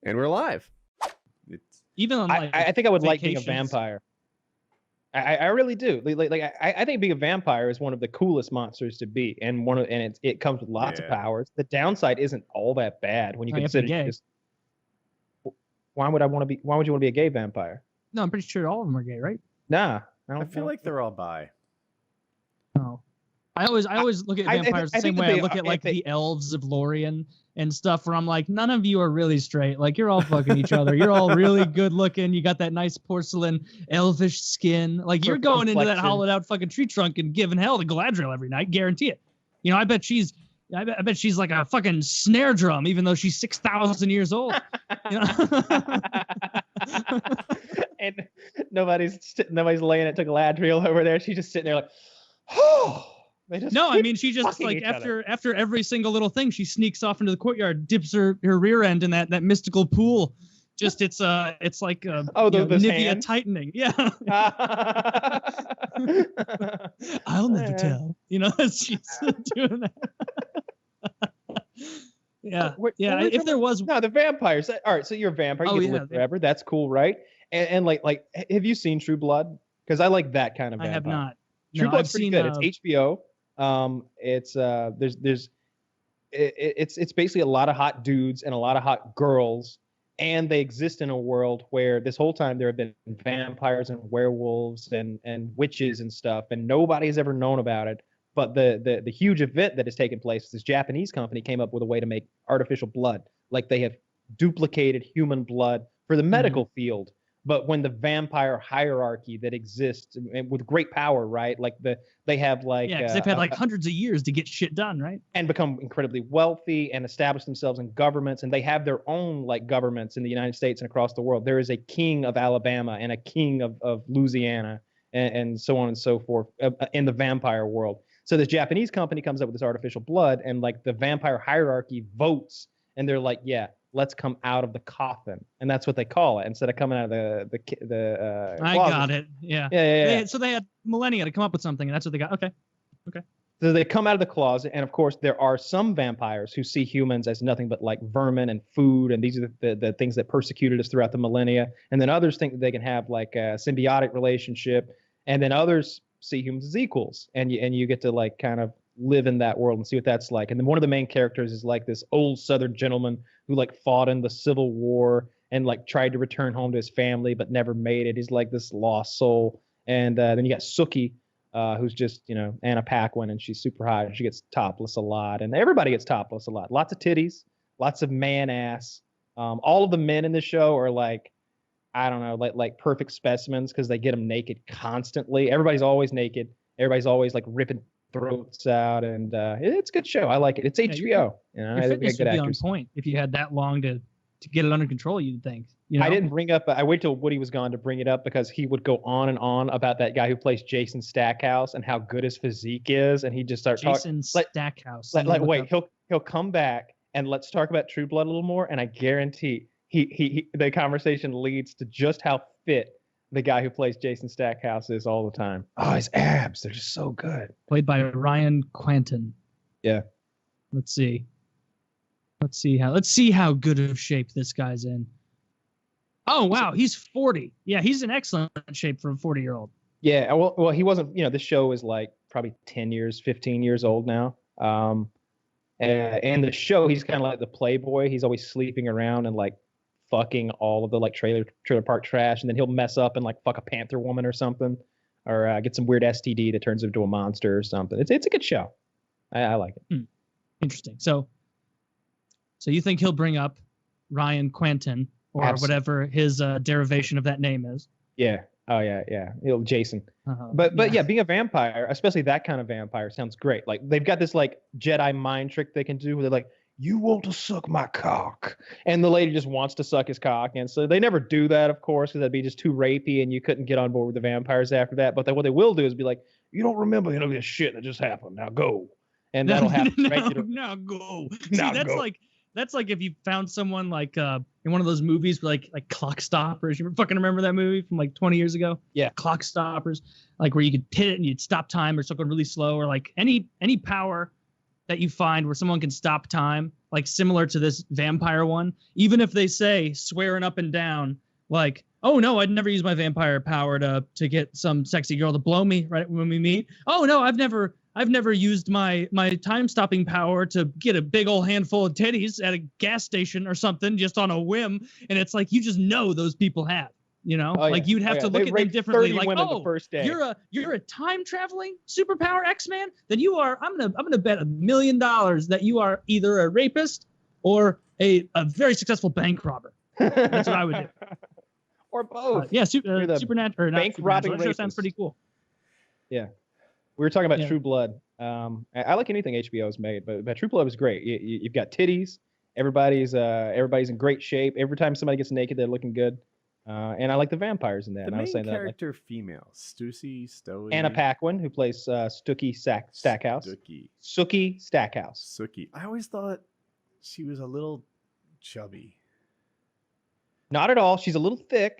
And we're live. Even on I think I would like being a vacations. vampire. I really do. I think being a vampire is one of the coolest monsters to be, and it comes with lots of powers. The downside isn't all that bad when you consider just. Why would you want to be a gay vampire? No, I'm pretty sure all of them are gay, right? Nah, I feel like they're all bi. No. I always look at vampires the same way I look at like the elves of Lorien and stuff, where I'm like, none of you are really straight. Like, you're all fucking each other. You're all really good looking. You got that nice porcelain elvish skin. Like, you're going into that hollowed out fucking tree trunk and giving hell to Galadriel every night. Guarantee it. You know, I bet she's like a fucking snare drum, even though she's 6,000 years old. You know? And nobody's laying it to Galadriel over there. She's just sitting there like, oh. No, I mean, she just like after every single little thing, she sneaks off into the courtyard, dips her rear end in that mystical pool. Just it's like Nivea tightening. Yeah. I'll never tell. You know, she's doing that. Yeah. If there was the vampires. All right, so you're a vampire. You get to live forever. That's cool, right? And like, have you seen True Blood? Because I like that kind of vampire. I have not. True Blood's pretty good. It's HBO. It's basically a lot of hot dudes and a lot of hot girls, and they exist in a world where this whole time there have been vampires and werewolves and witches and stuff, and nobody has ever known about it. But the huge event that has taken place is this Japanese company came up with a way to make artificial blood. Like, they have duplicated human blood for the medical field. But when the vampire hierarchy that exists with great power, right? Like they have like because they've had like hundreds of years to get shit done, right? And become incredibly wealthy and establish themselves in governments, and they have their own like governments in the United States and across the world. There is a king of Alabama and a king of Louisiana and so on and so forth in the vampire world. So this Japanese company comes up with this artificial blood, and like the vampire hierarchy votes, and they're like, yeah, let's come out of the coffin, and that's what they call it instead of coming out of the I got it. Yeah. So they had millennia to come up with something, and that's what they got. Okay. So they come out of the closet, and of course there are some vampires who see humans as nothing but like vermin and food, and these are the things that persecuted us throughout the millennia. And then others think that they can have like a symbiotic relationship, and then others see humans as equals, and you get to like kind of live in that world and see what that's like. And then one of the main characters is like this old Southern gentleman who like fought in the Civil War and like tried to return home to his family but never made it. He's like this lost soul. And then you got Suki, who's just, you know, Anna Paquin, and she's super hot and she gets topless a lot, and everybody gets topless a lot. Lots of titties, lots of man ass. All of the men in the show are like, I don't know, like perfect specimens because they get them naked constantly. Everybody's always naked. Everybody's always like ripping throats out, and it's a good show. I like it. It's HBO. You know, your fitness would be on point if you had that long to get it under control. You'd think. You know? I didn't bring up. I wait till Woody was gone to bring it up because he would go on and on about that guy who plays Jason Stackhouse and how good his physique is, and he just started talking. Jason Stackhouse. Wait, he'll come back and let's talk about True Blood a little more, and I guarantee he the conversation leads to just how fit the guy who plays Jason Stackhouse is all the time. Oh, his abs, they're just so good. Played by Ryan Quanten. Yeah. Let's see how good of shape this guy's in. Oh, wow, he's 40. Yeah, he's in excellent shape for a 40-year-old. Yeah, well, he wasn't, you know, this show is like probably 10 years, 15 years old now. And the show, he's kind of like the playboy. He's always sleeping around and like fucking all of the like trailer park trash, and then he'll mess up and like fuck a panther woman or something, or get some weird STD that turns him into a monster or something. It's a good show. I like it. Interesting. So you think he'll bring up Ryan Quanten or Absolutely. Whatever his derivation of that name is? Yeah. Oh yeah. Jason. But yeah, being a vampire, especially that kind of vampire, sounds great. Like they've got this like Jedi mind trick they can do where they're like, you want to suck my cock, and the lady just wants to suck his cock, and so they never do that, of course, because that'd be just too rapey, and you couldn't get on board with the vampires after that. But what they will do is be like, you don't remember any of this shit that just happened. Now go, and that'll happen. Now go. That's like if you found someone like in one of those movies like Clock Stoppers. You fucking remember that movie from like 20 years ago? Yeah, Clock Stoppers, like where you could hit it and you'd stop time or something really slow, or like any power that you find where someone can stop time, like similar to this vampire one, even if they say swearing up and down, like, oh no, I'd never use my vampire power to get some sexy girl to blow me right when we meet. Oh no, I've never used my time stopping power to get a big old handful of titties at a gas station or something just on a whim. And it's like, you just know those people have, you know, like you'd have to look at them differently. Like, oh, the first day. You're a time traveling superpower X-Man. Then you are. I'm gonna bet $1 million that you are either a rapist or a very successful bank robber. That's what I would do. Or both. Yeah, Supernatural. Bank robbing rapist. Sounds pretty cool. Yeah. We were talking about True Blood. I like anything HBO's made, but True Blood was great. You've got titties. Everybody's in great shape. Every time somebody gets naked, they're looking good. And I like the vampires in that. The and I was main saying character, female, Stussy, Stowe. Anna Paquin, who plays Stooky Stackhouse. Sookie Stackhouse. Sookie. I always thought she was a little chubby. Not at all. She's a little thick.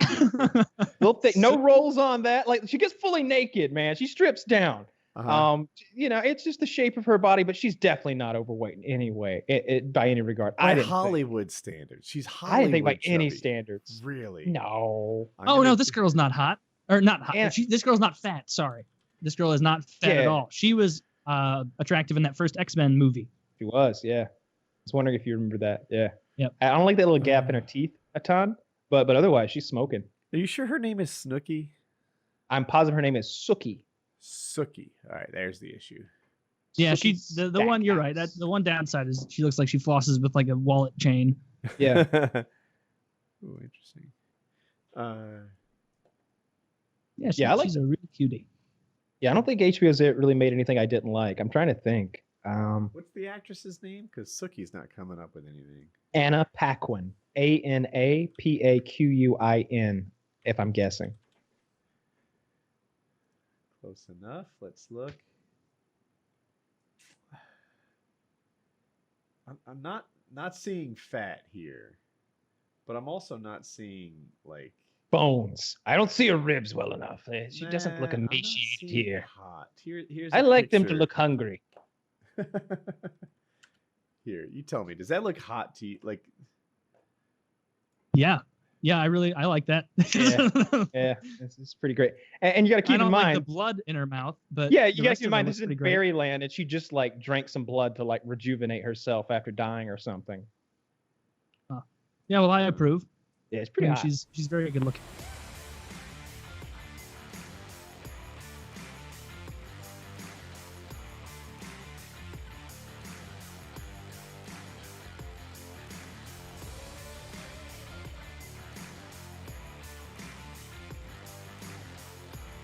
No rolls on that. Like, she gets fully naked, man. She strips down. You know, it's just the shape of her body, but she's definitely not overweight in any way, by any regard. By Hollywood standards, she's Hollywood. I didn't think by chubby. any standards. Really? No. No, this girl's not hot, or not hot. This girl's not fat. Sorry, this girl is not fat at all. She was attractive in that first X-Men movie. She was, yeah. I was wondering if you remember that. Yeah. Yep. I don't like that little gap in her teeth a ton, but otherwise she's smoking. Are you sure her name is Snooki? I'm positive her name is Sookie. Sookie. All right, there's the issue. Yeah, she's the one. You're right. That the one downside is she looks like she flosses with like a wallet chain. Yeah. Ooh, interesting. She's a real cutie. Yeah, I don't think HBO's really made anything I didn't like. I'm trying to think. What's the actress's name? Because Sookie's not coming up with anything. Anna Paquin. ANAPAQUIN, if I'm guessing. Close enough. Let's look. I'm not seeing fat here, but I'm also not seeing like bones. I don't see her ribs well enough. She doesn't look emaciated here. Hot. Here's I like them to look hungry. Here, you tell me. Does that look hot to you? Like, yeah, I like that. yeah, it's pretty great. And you got to keep in mind like the blood in her mouth, but yeah, you got to keep in mind this is in Fairyland, and she just like drank some blood to like rejuvenate herself after dying or something. Yeah, well, I approve. Yeah, it's pretty hot. She's very good looking.